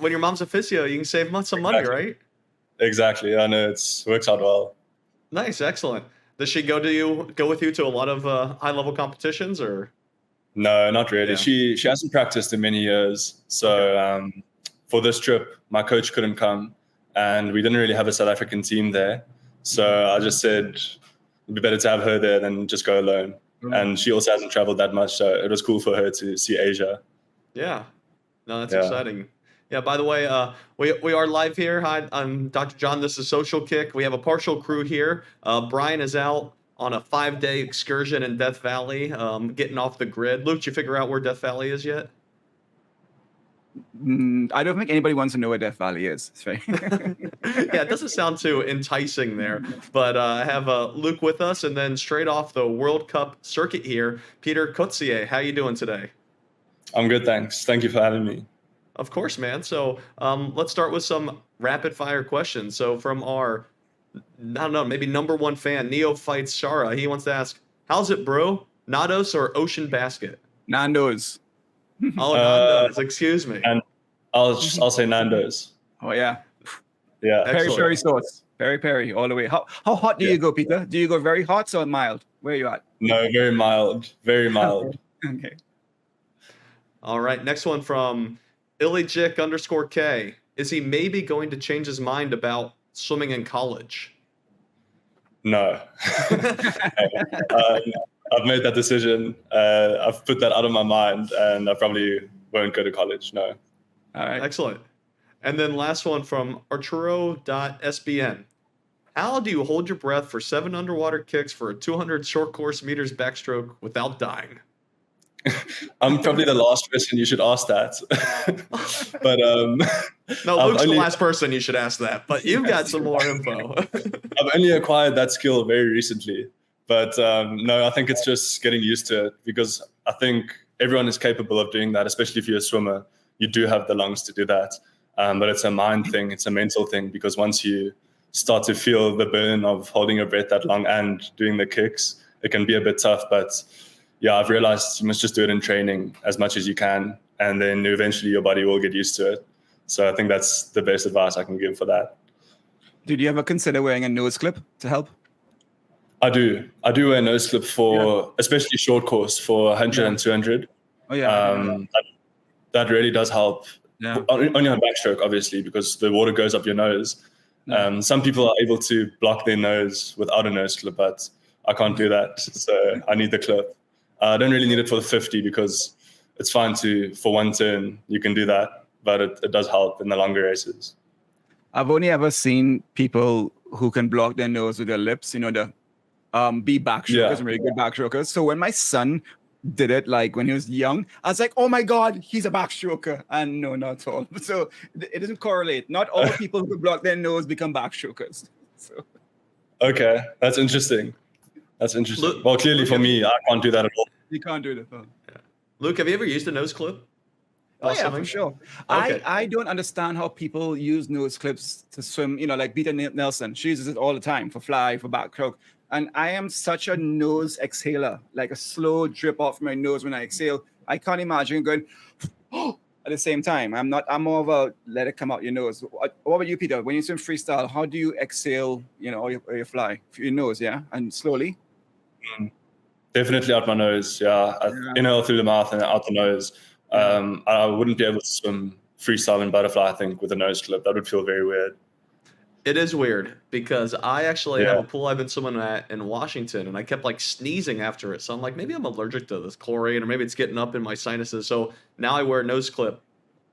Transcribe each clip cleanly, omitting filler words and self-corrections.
when your mom's a physio, you can save some money, right? Exactly. I know it works out well. Nice, excellent. Does she go with you to a lot of high level competitions, or? No, not really. Yeah. She hasn't practiced in many years. So Okay. for this trip, my coach couldn't come, and we didn't really have a South African team there. So I just said it'd be better to have her there than just go alone. And she also hasn't traveled that much, so it was cool for her to see Asia. Yeah. No, that's Yeah. exciting. Yeah, by the way, we are live here. Hi, I'm Dr. John. This is Social Kick. We have a partial crew here. Brian is out on a 5-day excursion in Death Valley, getting off the grid. Luke, did you figure out where Death Valley is yet? I don't think anybody wants to know where Death Valley is. Yeah, it doesn't sound too enticing there. But I have Luke with us, and then straight off the World Cup circuit here, Pieter Coetzee. How you doing today? I'm good, thanks. Thank you for having me. Of course, man. So let's start with some rapid fire questions. So from our, I don't know, maybe number one fan, Neophyte Shara, he wants to ask, how's it, bro? Nados or Ocean Basket? Nando's. Oh, Nando's. Excuse me. And I'll say Nando's. Oh yeah. Yeah. Peri sauce. Peri all the way. How hot do you go, Peter? Do you go very hot or mild? Where are you at? No, very mild. Very mild. Okay. All right. Next one from Ilijik_K. Is he maybe going to change his mind about swimming in college? No. I've made that decision. I've put that out of my mind, and I probably won't go to college. No. All right. Excellent. And then last one from Arturo.sbn. How do you hold your breath for 7 underwater kicks for a 200 short course meters backstroke without dying? I'm probably the last person you should ask that. But no, Luke's the last person you should ask that, but you've got some more info. I've only acquired that skill very recently. But no, I think it's just getting used to it, because I think everyone is capable of doing that, especially if you're a swimmer. You do have the lungs to do that. But it's a mind thing. It's a mental thing, because once you start to feel the burn of holding your breath that long and doing the kicks, it can be a bit tough. But yeah, I've realized you must just do it in training as much as you can, and then eventually your body will get used to it. So I think that's the best advice I can give for that. Did you ever consider wearing a nose clip to help? I do wear a nose clip for, especially short course, for 100 and 200. Oh yeah. That really does help. Yeah. Only on backstroke, obviously, because the water goes up your nose. Some people are able to block their nose without a nose clip, but I can't do that. So I need the clip. I don't really need it for the 50, because it's fine for one turn, you can do that, but it does help in the longer races. I've only ever seen people who can block their nose with their lips, the be backstrokers and really good backstrokers. So when my son did it, like when he was young, I was like, oh my God, he's a backstroker. And no, not at all. So it doesn't correlate. Not all people who block their nose become backstrokers. So. Okay, that's interesting. Luke, well, clearly for me, I can't do that at all. You can't do that. Yeah. Luke, have you ever used a nose clip? Oh yeah, for sure. Okay. I don't understand how people use nose clips to swim, like Beta Nelson. She uses it all the time for fly, for backstroke. And I am such a nose exhaler, like a slow drip off my nose when I exhale. I can't imagine going at the same time. I'm more of a let it come out your nose. What about you, Peter? When you swim freestyle, how do you exhale, or you fly? Your nose, yeah? And slowly? Definitely out my nose, yeah. I inhale through the mouth and out the nose. I wouldn't be able to swim freestyle and butterfly, I think, with a nose clip. That would feel very weird. It is weird, because I actually have a pool I've been swimming at in Washington, and I kept sneezing after it. So I'm like, maybe I'm allergic to this chlorine, or maybe it's getting up in my sinuses. So now I wear a nose clip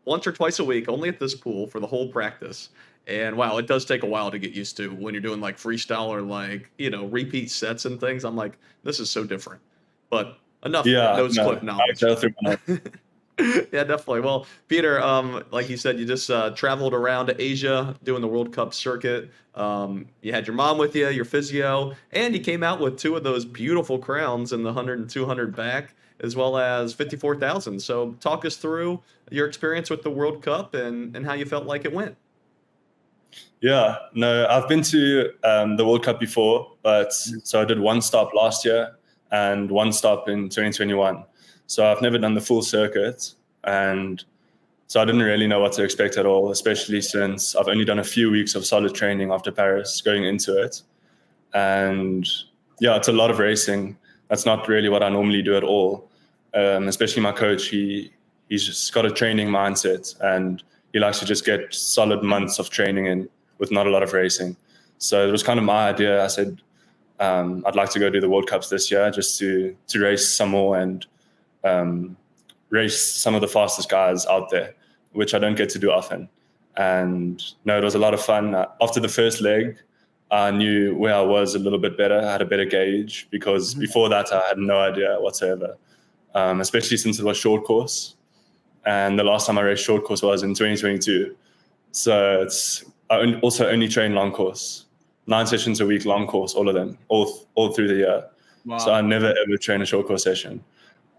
once or twice a week, only at this pool for the whole practice. And wow, it does take a while to get used to when you're doing freestyle or repeat sets and things. I'm like, this is so different. But enough nose clip knowledge. Yeah, definitely. Well, Pieter, like you said, you just traveled around Asia doing the World Cup circuit. You had your mom with you, your physio, and you came out with 2 of those beautiful crowns in the 100 and 200 back, as well as 54,000. So talk us through your experience with the World Cup and how you felt like it went. Yeah, no, I've been to the World Cup before, but so I did 1 stop last year and 1 stop in 2021. So I've never done the full circuit, and So I didn't really know what to expect at all, especially since I've only done a few weeks of solid training after Paris going into it. And yeah, it's a lot of racing. That's not really what I normally do at all. Especially my coach, he's just got a training mindset, and he likes to just get solid months of training in with not a lot of racing. So it was kind of my idea. I said, I'd like to go do the World Cups this year just to race some more and race some of the fastest guys out there, which I don't get to do often. And no, it was a lot of fun. After the first leg, I knew where I was a little bit better. I had a better gauge, because before that I had no idea whatsoever, especially since it was short course. And the last time I raced short course was in 2022. So I also only train long course, 9 sessions a week, long course, all of them, all through the year. Wow. So I never ever train a short course session.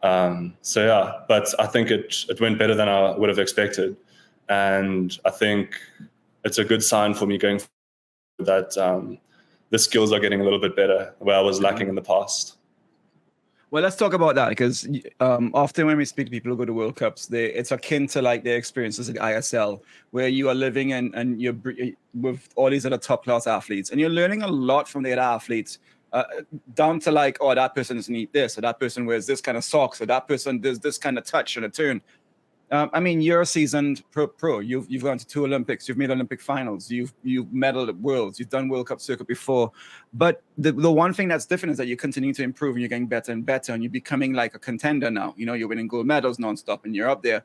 So yeah, but I think it went better than I would have expected. And I think it's a good sign for me going forward that the skills are getting a little bit better where I was lacking in the past. Well, let's talk about that, because often when we speak to people who go to World Cups, it's akin to like their experiences at ISL, where you are living and you're with all these other top class athletes, and you're learning a lot from the other athletes, down to like, oh, that person doesn't eat this, or that person wears this kind of socks, or that person does this kind of touch on a turn. I mean, you're a seasoned pro. You've gone to 2 Olympics. You've made Olympic finals. You've medaled at Worlds. You've done World Cup circuit before. But the one thing that's different is that you're continuing to improve, and you're getting better and better, and you're becoming like a contender now. You know, you're winning gold medals nonstop, and you're up there.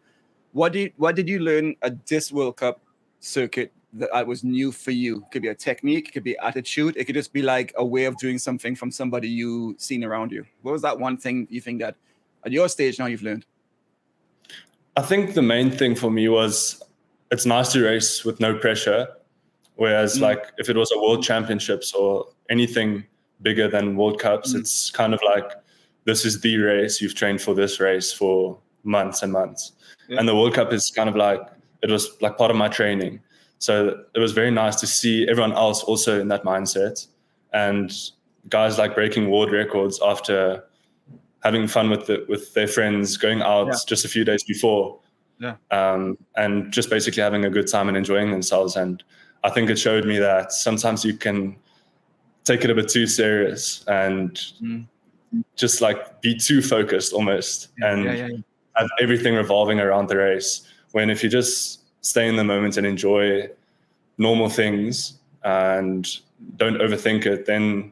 What did you learn at this World Cup circuit that was new for you? It could be a technique. It could be attitude. It could just be like a way of doing something from somebody you seen around you. What was that one thing you think that at your stage now you've learned? I think the main thing for me was it's nice to race with no pressure. Whereas like if it was a world championships or anything bigger than World Cups, it's kind of like, this is the race. You've trained for this race for months and months. Yeah. And the World Cup is kind of like, it was like part of my training. So it was very nice to see everyone else also in that mindset, and guys like breaking world records after having fun with their friends, going out just a few days before, and just basically having a good time and enjoying themselves. And I think it showed me that sometimes you can take it a bit too serious and just like be too focused almost, and have everything revolving around the race. When if you just stay in the moment and enjoy normal things and don't overthink it, then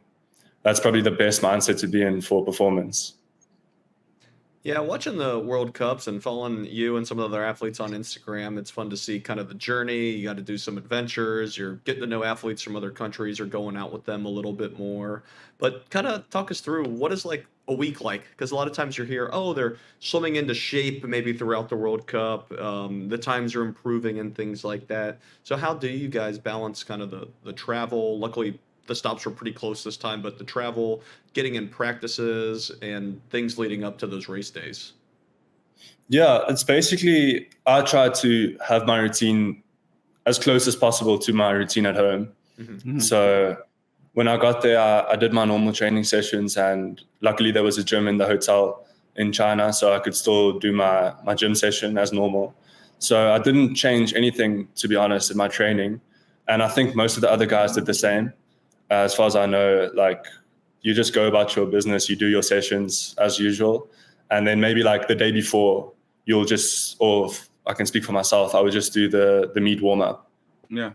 that's probably the best mindset to be in for performance. Yeah, watching the World Cups and following you and some of the other athletes on Instagram, it's fun to see kind of the journey. You got to do some adventures. You're getting to know athletes from other countries or going out with them a little bit more. But kind of talk us through, what is like a week like? Because a lot of times you're here, oh, they're swimming into shape maybe throughout the World Cup. The times are improving and things like that. So how do you guys balance kind of the travel? Luckily, the stops were pretty close this time, but the travel, getting in practices and things leading up to those race days. Yeah, it's basically, I try to have my routine as close as possible to my routine at home. Mm-hmm. So when I got there, I did my normal training sessions, and luckily there was a gym in the hotel in China, so I could still do my gym session as normal. So I didn't change anything, to be honest, in my training. And I think most of the other guys did the same. As far as I know, like, you just go about your business, you do your sessions as usual. And then maybe like the day before, you'll just, or I can speak for myself, I would just do the meet warm up. Yeah.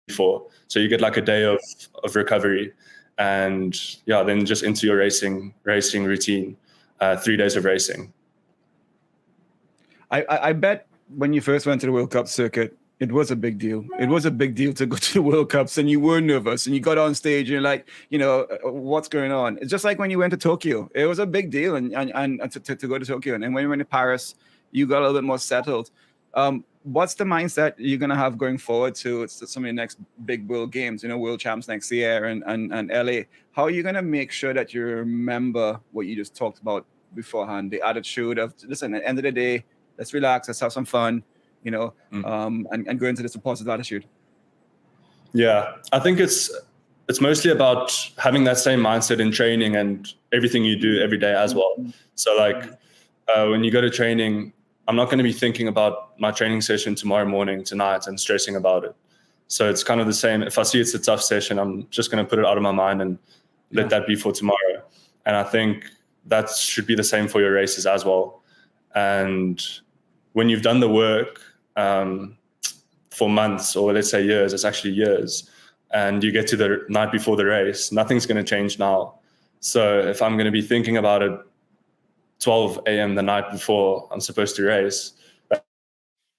Before. So you get like a day of recovery, and then just into your racing routine, 3 days of racing. I bet when you first went to the World Cup circuit, it was a big deal. It was a big deal to go to the World Cups, and you were nervous, and you got on stage and you're like, what's going on? It's just like when you went to Tokyo. It was a big deal and to go to Tokyo. And when you went to Paris, you got a little bit more settled. What's the mindset you're going to have going forward to some of the next big world games, world champs next year and LA? How are you going to make sure that you remember what you just talked about beforehand? The attitude of, listen, at the end of the day, let's relax, let's have some fun, and go into this with positive attitude. Yeah, I think it's mostly about having that same mindset in training and everything you do every day as well. So like when you go to training, I'm not going to be thinking about my training session tomorrow morning, tonight, and stressing about it. So it's kind of the same. If I see it's a tough session, I'm just going to put it out of my mind and let that be for tomorrow. And I think that should be the same for your races as well. And when you've done the work for months, or let's say years, it's actually years, and you get to the night before the race, nothing's going to change now. So if I'm going to be thinking about it 12 a.m. the night before I'm supposed to race, that's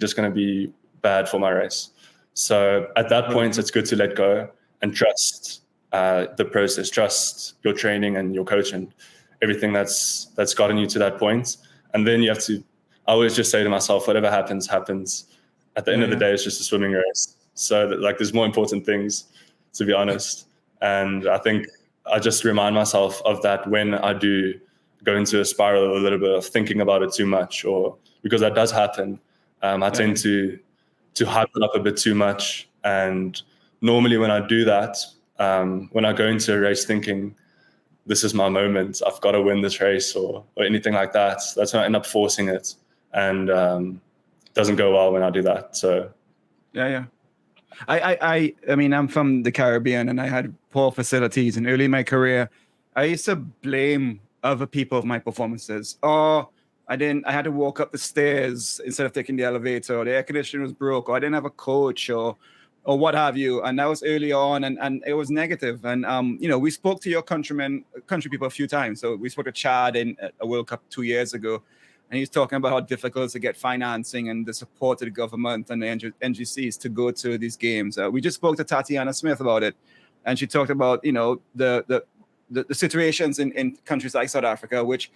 just going to be bad for my race. So at that point, it's good to let go and trust the process, trust your training and your coach and everything that's gotten you to that point. And then you have to, I always just say to myself, whatever happens, happens. At the end of the day, it's just a swimming race. So that, like, there's more important things, to be honest. And I think I just remind myself of that when I do go into a spiral a little bit of thinking about it too much, or because that does happen. I tend to hype it up a bit too much. And normally when I do that, when I go into a race thinking, this is my moment, I've got to win this race or anything like that, that's when I end up forcing it. And it doesn't go well when I do that. So yeah. I mean, I'm from the Caribbean and I had poor facilities, and early in my career, I used to blame other people of my performances. Oh, I had to walk up the stairs instead of taking the elevator, or the air conditioner was broke, or I didn't have a coach, or what have you. And that was early on, and it was negative. And we spoke to your country people a few times. So we spoke to Chad in a World Cup 2 years ago, and he's talking about how difficult it is to get financing and the support of the government and the NGCs to go to these games. We just spoke to Tatiana Smith about it, and she talked about the situations in countries like South Africa, which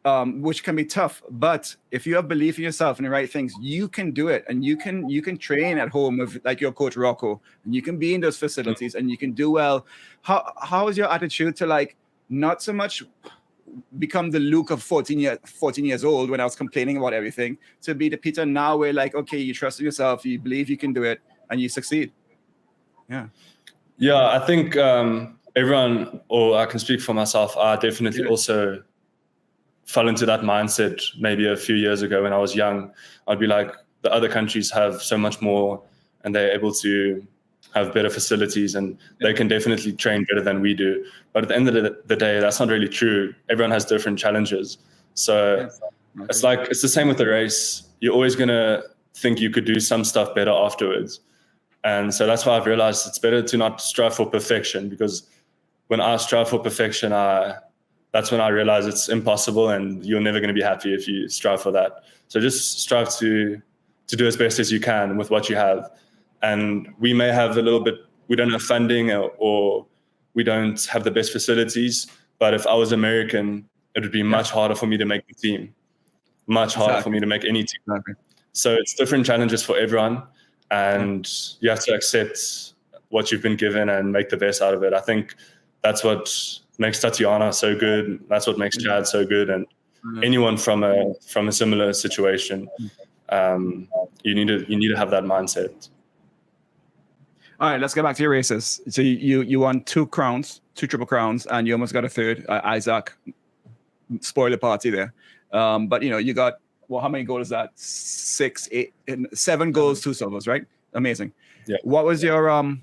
which can be tough. But if you have belief in yourself and the right things, you can do it, and you can train at home with like your coach Rocco, and you can be in those facilities and you can do well. How is your attitude to, like, not so much become the Luke of 14 years old when I was complaining about everything, to be the Pieter now where, like, okay, you trust in yourself, you believe you can do it, and you succeed? Yeah, I think everyone, or I can speak for myself, I definitely also fell into that mindset maybe a few years ago when I was young. I'd be like, the other countries have so much more and they're able to have better facilities and they can definitely train better than we do. But at the end of the day, that's not really true. Everyone has different challenges. So it's the same with the race. You're always going to think you could do some stuff better afterwards. And so that's why I've realized it's better to not strive for perfection, because when I strive for perfection, that's when I realize it's impossible and you're never going to be happy if you strive for that. So just strive to do as best as you can with what you have. And we may have we don't have funding or we don't have the best facilities, but if I was American, it would be much harder for me to make the team, much harder for me to make any team. Exactly. So it's different challenges for everyone, and you have to accept what you've been given and make the best out of it. I think that's what makes Tatiana so good. That's what makes Chad so good, and anyone from a similar situation. You need to have that mindset. All right, let's get back to your races. So you won 2 crowns, 2 triple crowns, and you almost got a third. Isaac, spoiler party there. But you got, well, how many goals is that? 6, 8, 7 goals, 2 silvers, right? Amazing. Yeah. What was your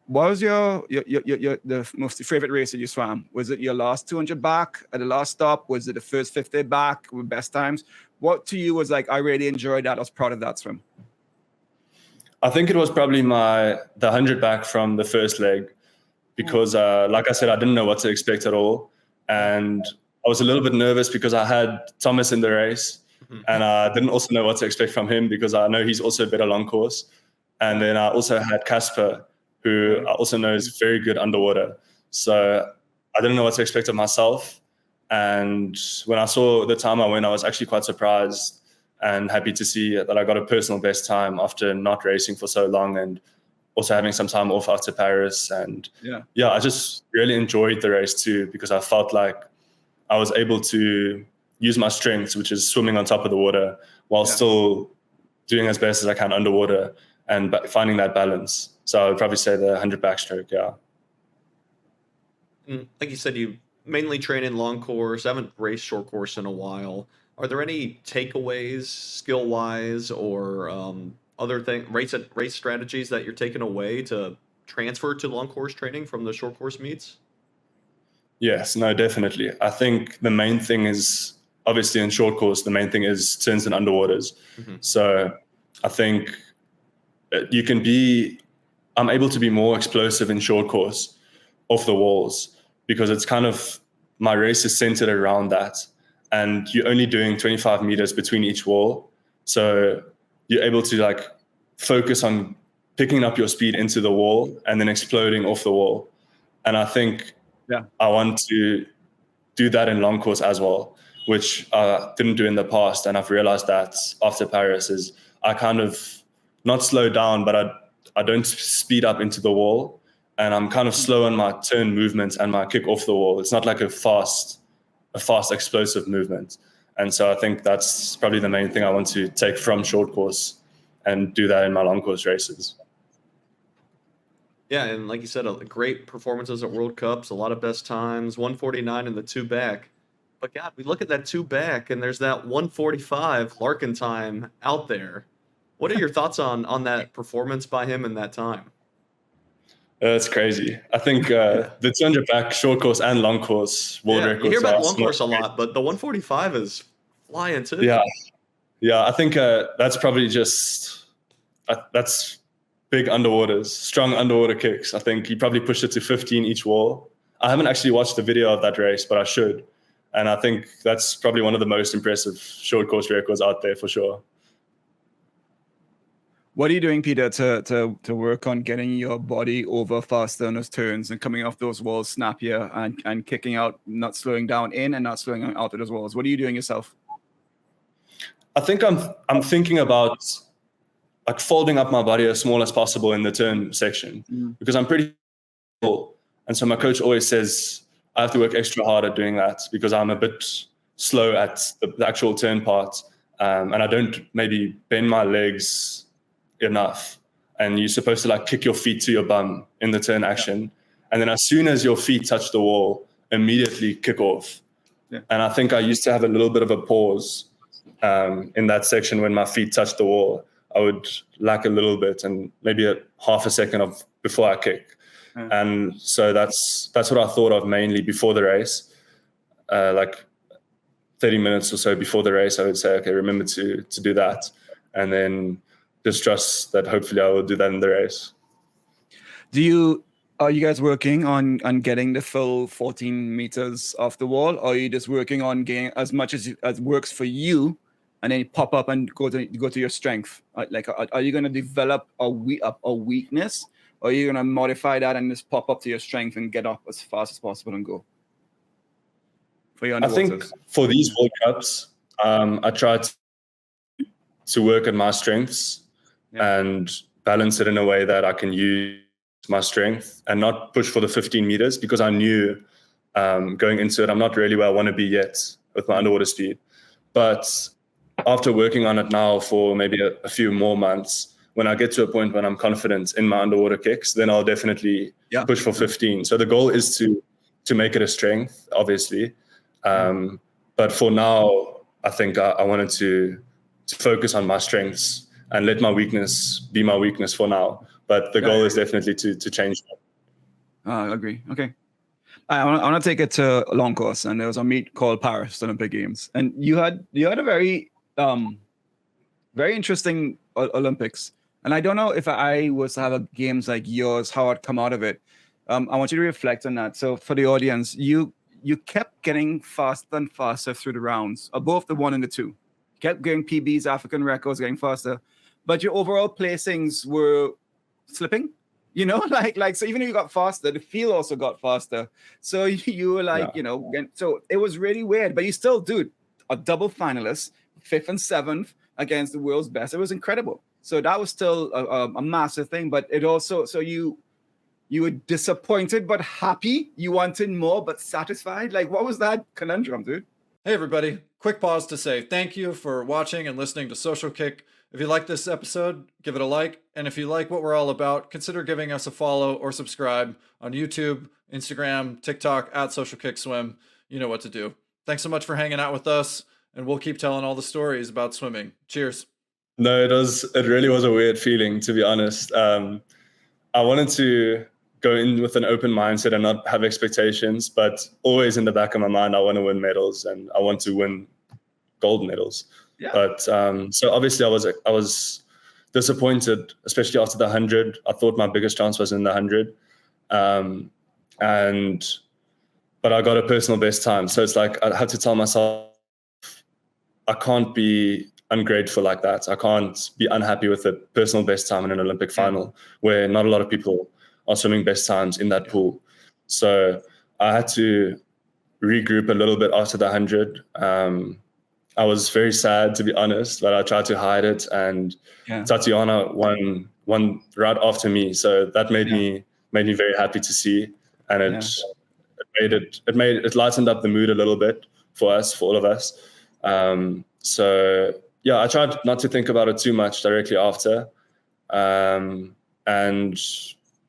the most favorite race that you swam? Was it your last 200 back at the last stop? Was it the first 50 back with best times? What to you was like, I really enjoyed that, I was proud of that swim? I think it was probably the 100 back from the first leg, because like I said, I didn't know what to expect at all. And I was a little bit nervous because I had Thomas in the race, and I didn't also know what to expect from him because I know he's also a better long course. And then I also had Casper, who I also know is very good underwater. So I didn't know what to expect of myself. And when I saw the time I went, I was actually quite surprised and happy to see that I got a personal best time after not racing for so long and also having some time off after Paris. And I just really enjoyed the race too, because I felt like I was able to use my strengths, which is swimming on top of the water, while still doing as best as I can underwater and finding that balance. So I would probably say the 100 backstroke, Like you said, you mainly train in long course. I haven't raced short course in a while. Are there any takeaways, skill wise, or other race strategies that you're taking away to transfer to long course training from the short course meets? Yes, no, definitely. I think the main thing is obviously in short course, the main thing is turns and underwaters. Hmm. So I think you can be, I'm able to be more explosive in short course off the walls because it's kind of, my race is centered around that. And you're only doing 25 meters between each wall. So you're able to like focus on picking up your speed into the wall and then exploding off the wall. And I think I want to do that in long course as well, which I didn't do in the past. And I've realized that after Paris is I kind of not slow down, but I don't speed up into the wall. And I'm kind of slow on my turn movements and my kick off the wall. It's not like a fast explosive movement. And so I think that's probably the main thing I want to take from short course and do that in my long course races. Yeah, and like you said, great performances at World Cups, a lot of best times, 149 in the two back. But God, we look at that two back, and there's that 145 Larkin time out there. What are your thoughts on that performance by him in that time? That's crazy. I think the 200 back short course and long course world records. You hear about the long course a lot, but the 145 is flying too. Yeah. I think that's probably just that's big underwaters, strong underwater kicks. I think he probably pushed it to 15 each wall. I haven't actually watched the video of that race, but I should. And I think that's probably one of the most impressive short course records out there for sure. What are you doing, Pieter, to work on getting your body over faster on those turns and coming off those walls snappier and kicking out, not slowing down in and not slowing out of those walls? What are you doing yourself? I think I'm thinking about like folding up my body as small as possible in the turn section because I'm pretty full. And so my coach always says I have to work extra hard at doing that because I'm a bit slow at the actual turn part. And I don't maybe bend my legs enough. And you're supposed to like kick your feet to your bum in the turn action. And then as soon as your feet touch the wall, immediately kick off. And I think I used to have a little bit of a pause in that section when my feet touched the wall. I would lack a little bit and maybe a half a second before I kick. And so that's what I thought of mainly before the race. Like 30 minutes or so before the race, I would say, okay, remember to do that. And then just trust that hopefully I will do that in the race. Are you guys working on getting the full 14 meters off the wall, or are you just working on getting as much as works for you, and then pop up and go to your strength? Like, are you going to develop a weakness, or are you going to modify that and just pop up to your strength and get up as fast as possible and go? For your underwaters? I think for these World Cups, I try to work at my strengths and balance it in a way that I can use my strength and not push for the 15 meters because I knew going into it, I'm not really where I want to be yet with my underwater speed. But after working on it now for maybe a few more months, when I get to a point when I'm confident in my underwater kicks, then I'll definitely push for 15. So the goal is to make it a strength, obviously. But for now, I think I wanted to focus on my strengths and let my weakness be my weakness for now. But the goal is definitely to change that. I agree. Okay. I want to take it to a long course, and there was a meet called Paris Olympic Games, and you had a very interesting Olympics. And I don't know if I was to have a games like yours, how I'd come out of it. I want you to reflect on that. So for the audience, you kept getting faster and faster through the rounds, both the 1 and the 2. You kept getting PBs, African records, getting faster, but your overall placings were slipping. You know, like so even though you got faster, the field also got faster. So you were like, so it was really weird. But you still, dude, a double finalist, 5th and 7th against the world's best. It was incredible. So that was still a massive thing. But it also, so you were disappointed but happy. You wanted more but satisfied. Like, what was that conundrum, dude? Hey, everybody. Quick pause to say thank you for watching and listening to Social Kick. If you like this episode, give it a like. And if you like what we're all about, consider giving us a follow or subscribe on YouTube, Instagram, TikTok, @Social Kick Swim. You know what to do. Thanks so much for hanging out with us. and we'll keep telling all the stories about swimming. Cheers. No, it really was a weird feeling, to be honest. I wanted to go in with an open mindset and not have expectations, but always in the back of my mind, I want to win medals and I want to win gold medals. Yeah. But so obviously I was disappointed, especially after the 100. I thought my biggest chance was in the 100. But I got a personal best time. So it's like I had to tell myself, I can't be ungrateful like that. I can't be unhappy with a personal best time in an Olympic final where not a lot of people are swimming best times in that pool. So I had to regroup a little bit after the 100. I was very sad, to be honest, but I tried to hide it. And Tatiana won right after me, so that made me very happy to see, and it lightened up the mood a little bit for all of us. So yeah, I tried not to think about it too much directly after, and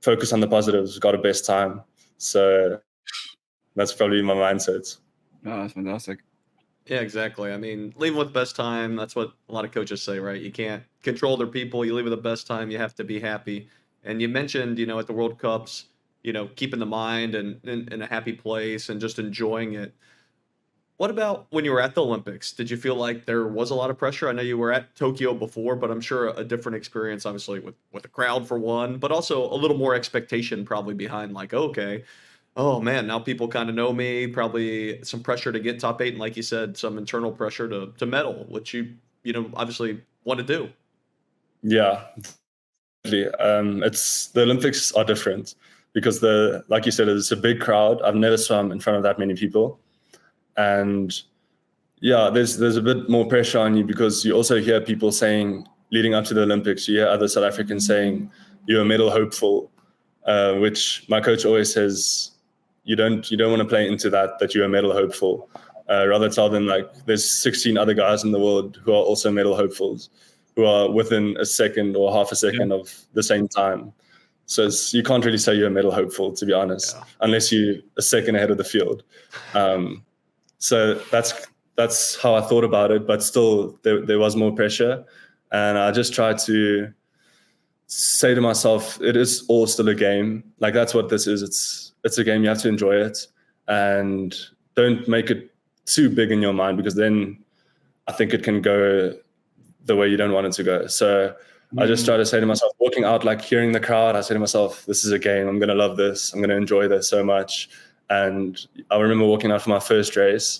focus on the positives. Got a best time, so that's probably my mindset. Oh, that's fantastic. Yeah, exactly. I mean, leave with the best time. That's what a lot of coaches say, right? You can't control their people. You leave with the best time. You have to be happy. And you mentioned, at the World Cups, keeping the mind and in a happy place and just enjoying it. What about when you were at the Olympics? Did you feel like there was a lot of pressure? I know you were at Tokyo before, but I'm sure a different experience, obviously, with the crowd for one, but also a little more expectation probably behind, like, okay, oh man, now people kind of know me. Probably some pressure to get top 8, and like you said, some internal pressure to medal, which you obviously want to do. Yeah, it's the Olympics are different because like you said, it's a big crowd. I've never swum in front of that many people, and yeah, there's a bit more pressure on you because you also hear people saying leading up to the Olympics. You hear other South Africans saying you're a medal hopeful, which my coach always says. You don't want to play into that you're a medal hopeful. Rather tell them like there's 16 other guys in the world who are also medal hopefuls, who are within a second or half a second of the same time. So you can't really say you're a medal hopeful, to be honest, unless you're a second ahead of the field. So that's how I thought about it, but still there was more pressure, and I just tried to say to myself, it is all still a game. Like that's what this is. It's a game. You have to enjoy it, and don't make it too big in your mind because then I think it can go the way you don't want it to go. So I just try to say to myself, walking out, like hearing the crowd, I say to myself, this is a game. I'm going to love this. I'm going to enjoy this so much. And I remember walking out for my first race,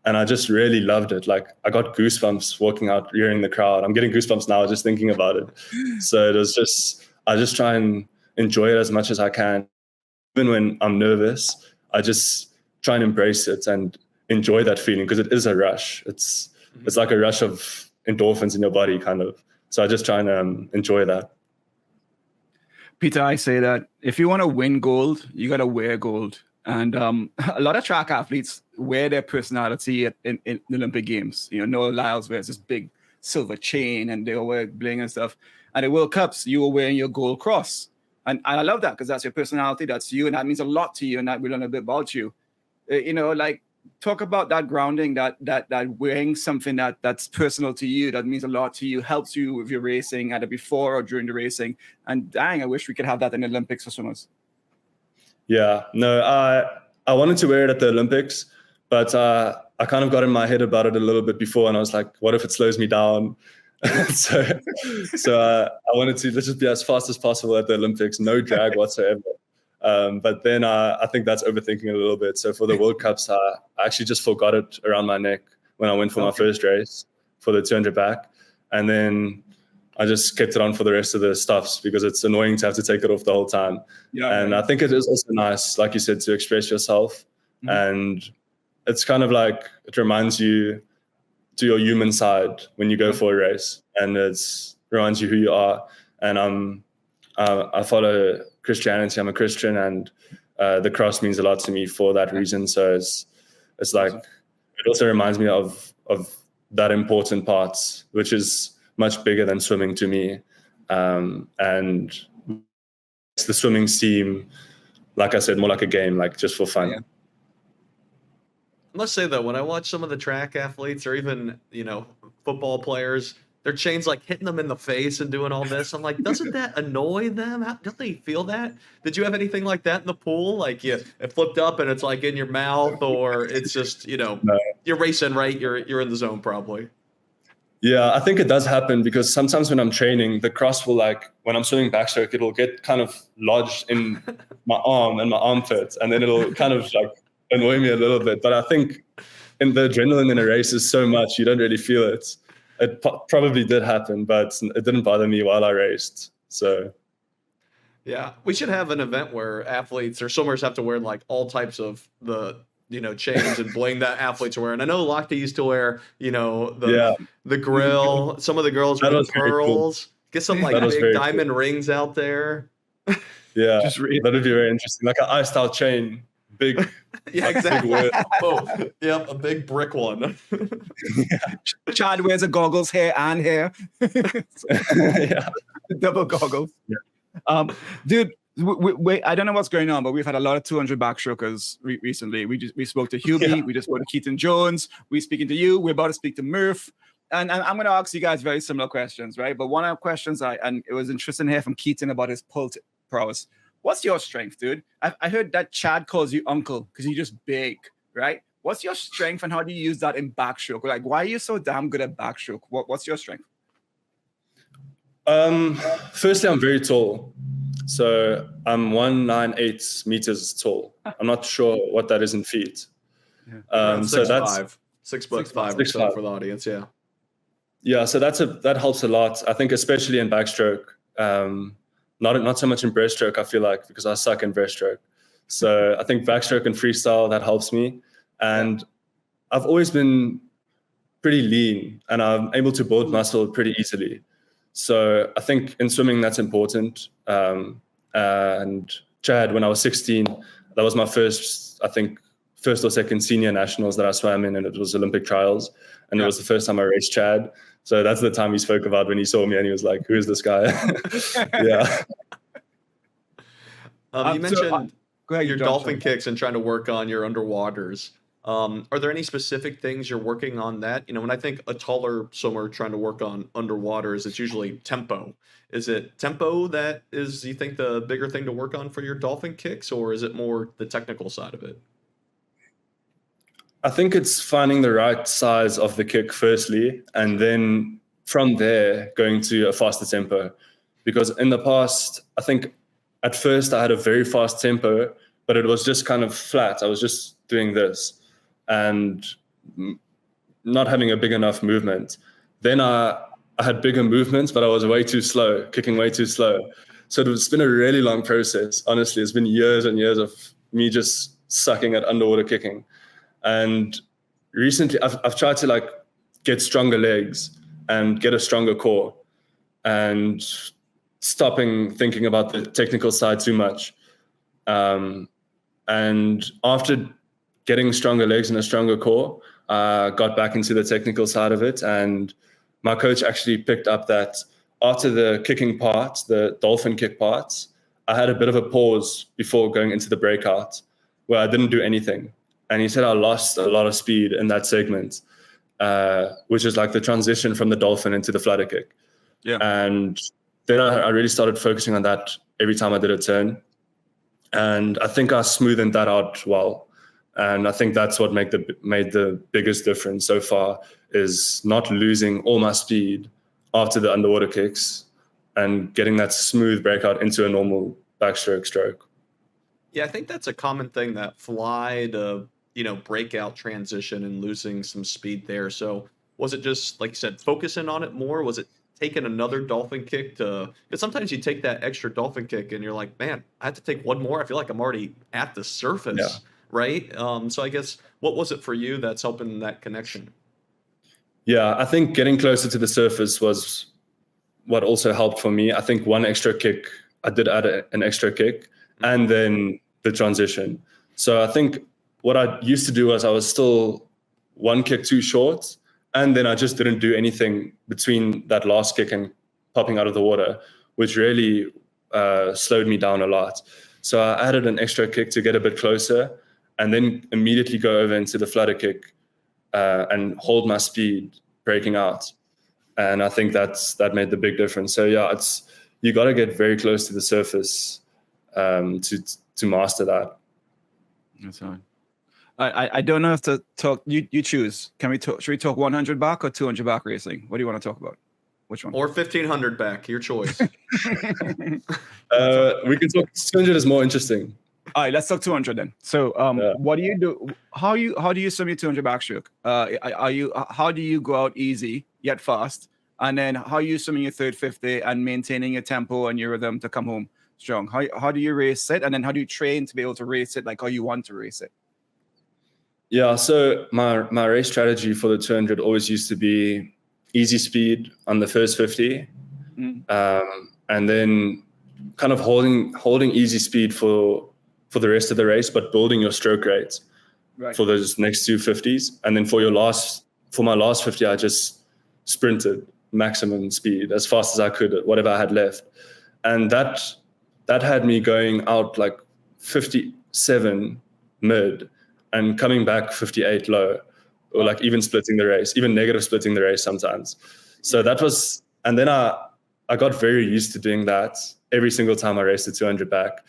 and I just really loved it. Like I got goosebumps walking out, hearing the crowd. I'm getting goosebumps now just thinking about it. So I just try and enjoy it as much as I can. Even when I'm nervous, I just try and embrace it and enjoy that feeling because it is a rush. It's like a rush of endorphins in your body, kind of. So I just try and enjoy that. Pieter, I say that if you want to win gold, you got to wear gold. And a lot of track athletes wear their personality in the Olympic Games. Noah Lyles wears this big silver chain and they all wear bling and stuff. And at World Cups, you were wearing your gold cross. And I love that because that's your personality, that's you, and that means a lot to you, and that we learn a bit about you. Like talk about that grounding, that wearing something that's personal to you, that means a lot to you, helps you with your racing, either before or during the racing. And dang, I wish we could have that in the Olympics for swimmers. Yeah, no, I wanted to wear it at the Olympics, but I kind of got in my head about it a little bit before, and I was like, what if it slows me down? so I wanted to just be as fast as possible at the Olympics, no drag whatsoever. But then I think that's overthinking it a little bit. So for the World Cups, I actually just forgot it around my neck when I went for my first race for the 200 back. And then I just kept it on for the rest of the stuffs because it's annoying to have to take it off the whole time. And I think it is also nice, like you said, to express yourself. And it's kind of like it reminds you to your human side when you go for a race, and it reminds you who you are. And I follow Christianity. I'm a Christian, and the cross means a lot to me for that reason. So it's like it also reminds me of that important part, which is much bigger than swimming to me. And the swimming seem, like I said, more like a game, like just for fun. I must say though, when I watch some of the track athletes or even, football players, their chains like hitting them in the face and doing all this. I'm like, doesn't that annoy them? Don't they feel that? Did you have anything like that in the pool? Like it flipped up and it's like in your mouth, or it's just, No. you're racing, right? You're in the zone probably. Yeah, I think it does happen because sometimes when I'm training, the cross will when I'm swimming backstroke, it'll get kind of lodged in my arm and my armpit, and then it'll kind of annoy me a little bit. But I think in the adrenaline in a race is so much, you don't really feel it. It probably did happen, but it didn't bother me while I raced. So yeah, we should have an event where athletes or swimmers have to wear like all types of the chains and bling that athletes are wearing. I know Lochte used to wear the grill. Some of the girls wear the pearls. Cool. Get some like big diamond rings out there. Yeah, that would be very interesting. Like an iced out chain, big. Yeah, exactly. Yep, a big brick one. Chad wears a goggles, hair and hair. Yeah, double goggles. Yeah. Dude, I don't know what's going on, but we've had a lot of 200 backstrokers recently. We spoke to Hubie, we just spoke to Keaton Jones. We're speaking to you. We're about to speak to Murph. And I'm going to ask you guys very similar questions, right? But one of the questions, and it was interesting to hear from Keaton about his pull prowess. What's your strength, dude? I heard that Chad calls you uncle because you're just big, right? What's your strength and how do you use that in backstroke? Like, why are you so damn good at backstroke? What's your strength? Firstly, I'm very tall. So I'm 198 meters tall. I'm not sure what that is in feet. So that's 6'5" or so for the audience. Yeah. Yeah. So that helps a lot. I think especially in backstroke, not so much in breaststroke, I feel like, because I suck in breaststroke. So I think backstroke and freestyle, that helps me. And I've always been pretty lean and I'm able to build muscle pretty easily. So I think in swimming, that's important. And Chad, when I was 16, that was my first or second senior nationals that I swam in, and it was Olympic trials. And it was the first time I raced Chad. So that's the time he spoke about when he saw me and he was like, who is this guy? Yeah. You mentioned your dolphin kicks and trying to work on your underwaters. Are there any specific things you're working on that? When I think a taller swimmer trying to work on underwaters, it's usually tempo. Is it tempo that is, you think, the bigger thing to work on for your dolphin kicks, or is it more the technical side of it? I think it's finding the right size of the kick firstly, and then from there going to a faster tempo. Because in the past, I think at first I had a very fast tempo, but it was just kind of flat. I was just doing this and not having a big enough movement. Then I had bigger movements, but I was way too slow, kicking way too slow. So it's been a really long process. Honestly, it's been years and years of me just sucking at underwater kicking. And recently I've tried to get stronger legs and get a stronger core and stopping thinking about the technical side too much. And after getting stronger legs and a stronger core, got back into the technical side of it. And my coach actually picked up that after the kicking part, the dolphin kick parts, I had a bit of a pause before going into the breakout where I didn't do anything. And he said I lost a lot of speed in that segment, which is like the transition from the dolphin into the flutter kick. Yeah. And then I really started focusing on that every time I did a turn. And I think I smoothened that out well. And I think that's what made the biggest difference so far, is not losing all my speed after the underwater kicks and getting that smooth breakout into a normal backstroke stroke. Yeah, I think that's a common thing, that fly to breakout transition and losing some speed there. So was it just, like you said, focusing on it more? Was it taking another dolphin kick because sometimes you take that extra dolphin kick and you're like, man, I have to take one more. I feel like I'm already at the surface, right? So I guess, what was it for you that's helping that connection? Yeah, I think getting closer to the surface was what also helped for me. I think one extra kick, I did add an extra kick, and then the transition. So I think what I used to do was I was still one kick too short, and then I just didn't do anything between that last kick and popping out of the water, which really slowed me down a lot. So I added an extra kick to get a bit closer, and then immediately go over into the flutter kick and hold my speed breaking out. And I think that made the big difference. So yeah, you got to get very close to the surface to master that. That's right. I don't know if to talk. You choose. Can we talk? Should we talk 100 back or 200 back racing? What do you want to talk about? Which one? Or 1500 back, your choice. We can talk. 200 is more interesting. All right, let's talk 200 then. So, what do you do? How do you swim your 200 backstroke? How do you go out easy yet fast? And then how are you swimming your third 50 and maintaining your tempo and your rhythm to come home strong? How do you race it? And then how do you train to be able to race it like how you want to race it? Yeah, so my race strategy for the 200 always used to be easy speed on the first 50, and then kind of holding easy speed for the rest of the race, but building your stroke rates for those next two 50s. And then for my last 50, I just sprinted maximum speed as fast as I could, whatever I had left. And that had me going out like 57 mid and coming back 58 low, or like even splitting the race, even negative splitting the race sometimes. So that was, and then I got very used to doing that every single time I raced the 200 back.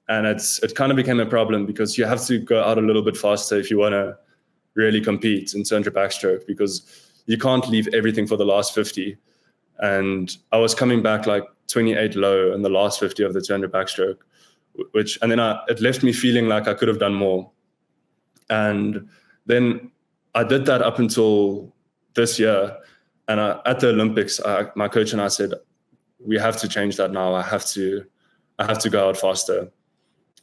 And it kind of became a problem because you have to go out a little bit faster if you want to really compete in 200 backstroke, because you can't leave everything for the last 50. And I was coming back like 28 low in the last 50 of the 200 backstroke, and then it left me feeling like I could have done more. And then I did that up until this year. And at the Olympics, my coach and I said, we have to change that now. I have to go out faster.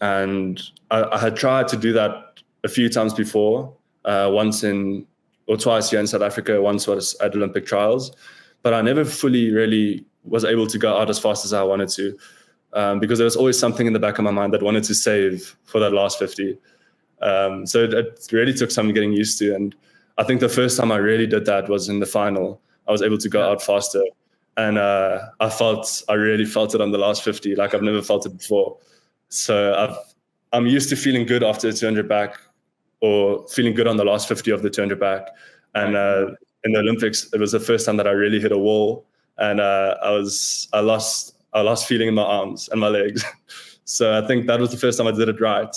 And I had tried to do that a few times before, twice here in South Africa. Once was at Olympic trials, but I never fully really was able to go out as fast as I wanted to, because there was always something in the back of my mind that wanted to save for that last 50. So it really took some getting used to. And I think the first time I really did that was in the final. I was able to go out faster, and I really felt it on the last 50, like I've never felt it before. So I'm used to feeling good after a 200 back, or feeling good on the last 50 of the 200 back. And in the Olympics, it was the first time that I really hit a wall, and I lost feeling in my arms and my legs. So I think that was the first time I did it right.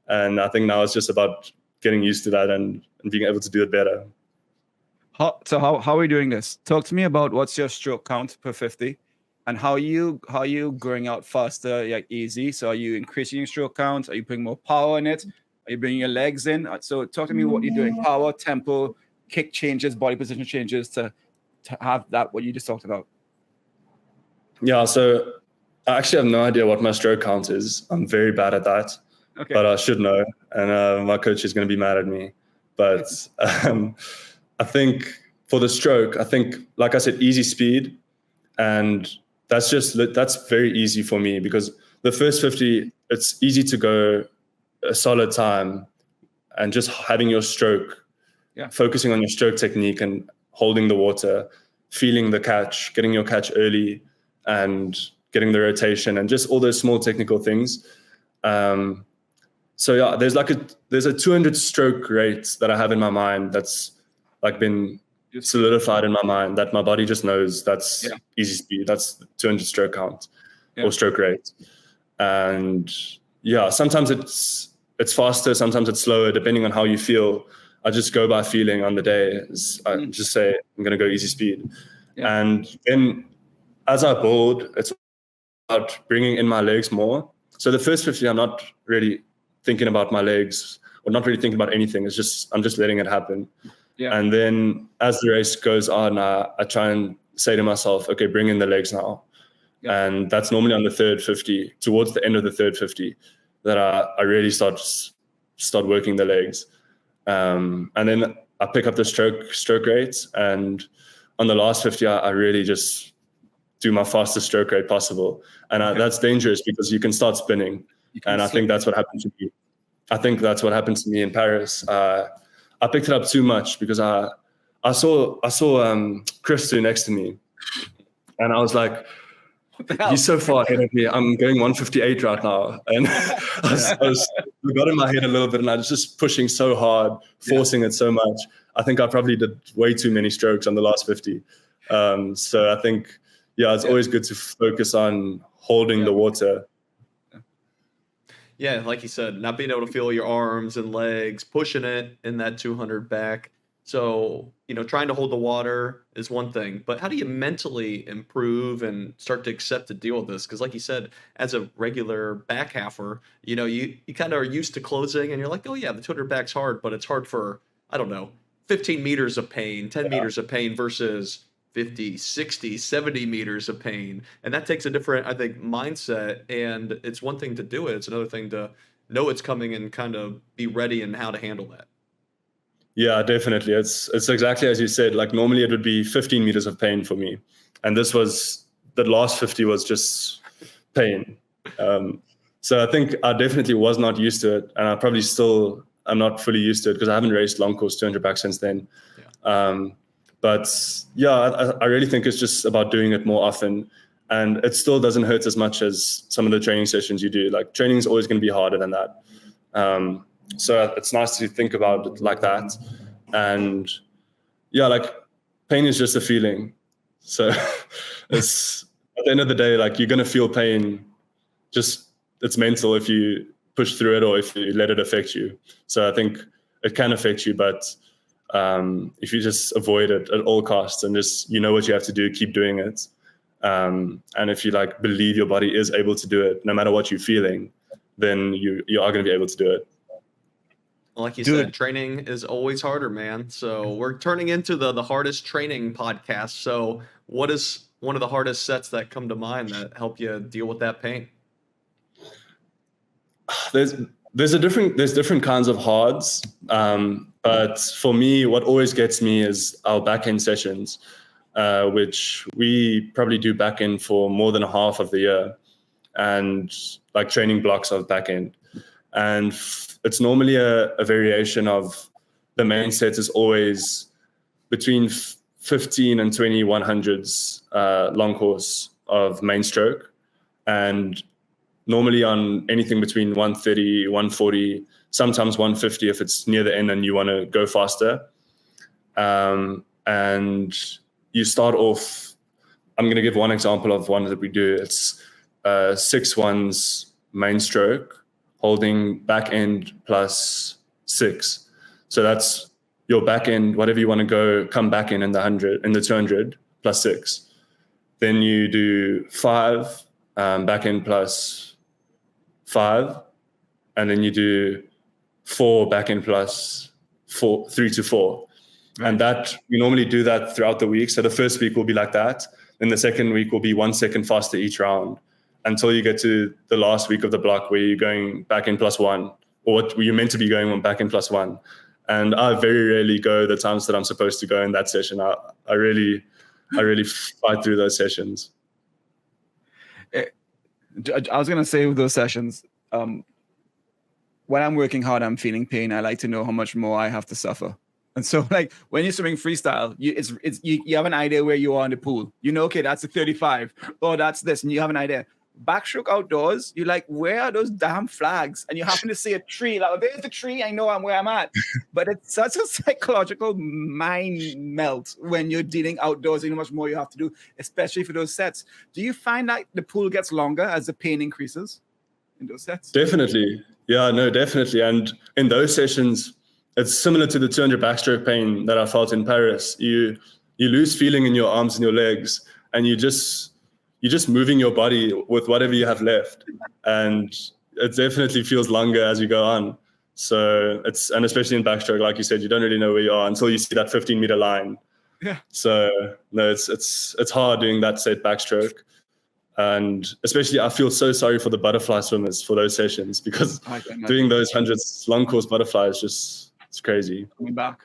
And I think now it's just about getting used to that and being able to do it better. How are we doing this? Talk to me about what's your stroke count per 50. And how are you going out faster, like easy? So are you increasing your stroke count? Are you putting more power in it? Are you bringing your legs in? So talk to me what you're doing. Power, tempo, kick changes, body position changes to have that, what you just talked about. Yeah, so I actually have no idea what my stroke count is. I'm very bad at that, but I should know. And my coach is going to be mad at me. But I think for the stroke, like I said, easy speed. And that's very easy for me, because the first 50, it's easy to go a solid time and just having your stroke, focusing on your stroke technique and holding the water, feeling the catch, getting your catch early and getting the rotation and just all those small technical things. So yeah, there's a 200 stroke rate that I have in my mind that's like been solidified in my mind, that my body just knows that's easy speed. That's 200 stroke count or stroke rate. And yeah, sometimes it's faster, sometimes it's slower, depending on how you feel. I just go by feeling on the day. I just say, I'm going to go easy speed. Yeah. And then as I build, it's about bringing in my legs more. So the first 50, I'm not really thinking about my legs or not really thinking about anything. I'm just letting it happen. Yeah. And then as the race goes on, I try and say to myself, okay, bring in the legs now. Yeah. And that's normally on the third 50, towards the end of the third 50, that I really start working the legs. And then I pick up the stroke rates. And on the last 50, I really just do my fastest stroke rate possible. And that's dangerous because you can start spinning. And I think that's what happened to me. I think that's what happened to me in Paris. I picked it up too much because I saw Chris next to me, and I was like, He's so far ahead of me. I'm going 158 right now. And I got in my head a little bit and I was just pushing so hard, forcing it so much. I think I probably did way too many strokes on the last 50. So I think, it's always good to focus on holding the water. Yeah, like you said, not being able to feel your arms and legs, pushing it in that 200 back. So, trying to hold the water is one thing, but how do you mentally improve and start to accept to deal with this? Because, like you said, as a regular back halfer, you kind of are used to closing and you're like, oh, yeah, the 200 back's hard, but it's hard for, I don't know, 15 meters of pain, 10 meters of pain versus 50, 60, 70 meters of pain. And that takes a different, I think, mindset. And it's one thing to do it. It's another thing to know it's coming and kind of be ready and how to handle that. Yeah, definitely. It's exactly as you said. Like normally it would be 15 meters of pain for me. And the last 50 was just pain. So I think I definitely was not used to it. And I probably still am not fully used to it because I haven't raced long course 200 back since then. But I really think it's just about doing it more often. And it still doesn't hurt as much as some of the training sessions you do. Like training is always going to be harder than that. So it's nice to think about it like that. And like pain is just a feeling. So it's at the end of the day, like you're going to feel pain. Just it's mental if you push through it or if you let it affect you. So I think it can affect you, but if you just avoid it at all costs and just what you have to do, keep doing it. And if you like believe your body is able to do it, no matter what you're feeling, then you are going to be able to do it. Like you said, training is always harder, man. So we're turning into the hardest training podcast. So what is one of the hardest sets that come to mind that help you deal with that pain? There's different kinds of hards. But for me, what always gets me is our back-end sessions, which we probably do back-end for more than half of the year, and like training blocks of back-end. And it's normally a variation of the main set is always between 15 and 20 100s long course of main stroke, and normally on anything between 130, 140, sometimes 150 if it's near the end and you want to go faster. And you start off, I'm going to give one example of one that we do. It's 6 ones main stroke, holding back end plus 6. So that's your back end, whatever you want to go, come back in the 200 plus 6. Then you do 5 back end plus 5, and then you do 4 back end plus 4, 3 to 4. Right. And that we normally do that throughout the week. So the first week will be like that. Then the second week will be 1 second faster each round until you get to the last week of the block where you're going back end plus 1, or what you're meant to be going on back end plus 1. And I very rarely go the times that I'm supposed to go in that session. I really fight through those sessions. I was going to say with those sessions, when I'm working hard, I'm feeling pain. I like to know how much more I have to suffer. And so, like, when you're swimming freestyle, you have an idea where you are in the pool. Okay, that's a 35, or that's this, and you have an idea. Backstroke outdoors, you're like, where are those damn flags? And you happen to see a tree. Like, there's the tree. I know where I'm at. But it's such a psychological mind melt when you're dealing outdoors. You know how much more you have to do, especially for those sets. Do you find that the pool gets longer as the pain increases in those sets? Definitely. Yeah, no, definitely. And in those sessions, it's similar to the 200 backstroke pain that I felt in Paris. You lose feeling in your arms and your legs, and you're just moving your body with whatever you have left. And it definitely feels longer as you go on. So and especially in backstroke, like you said, you don't really know where you are until you see that 15-meter line. Yeah. So no, it's hard doing that set backstroke. And especially I feel so sorry for the butterfly swimmers for those sessions, because doing those 100s long course butterflies it's crazy. Coming back.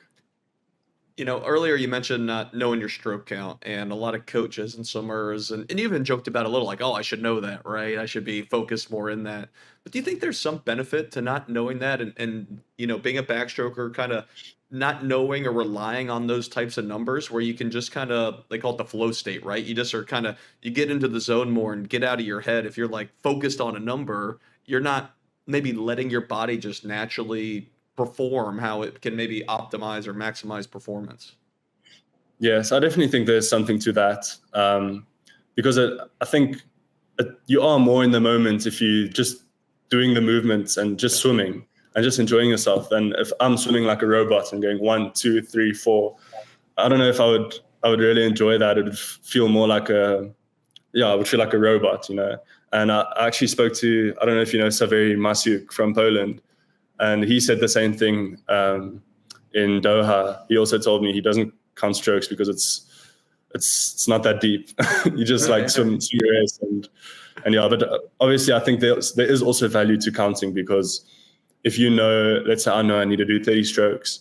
Earlier you mentioned not knowing your stroke count, and a lot of coaches and swimmers, and you even joked about a little like, oh, I should know that, right? I should be focused more in that. But do you think there's some benefit to not knowing that and being a backstroker, kind of not knowing or relying on those types of numbers where you can just kind of, they call it the flow state, right? You just are kind of, you get into the zone more and get out of your head. If you're like focused on a number, you're not maybe letting your body just naturally perform how it can maybe optimize or maximize performance. Yes, I definitely think there's something to that, because I think you are more in the moment if you just doing the movements and just swimming and just enjoying yourself. And if I'm swimming like a robot and going 1, 2, 3, 4, I don't know if I would really enjoy that. It would feel more like I would feel like a robot, you know. And I actually spoke to, I don't know if you know Saveri Masiuk from Poland, and he said the same thing in Doha. He also told me he doesn't count strokes because it's not that deep. You just like swim your race and yeah. But obviously, I think there is also value to counting, because if you know, let's say I know I need to do 30 strokes,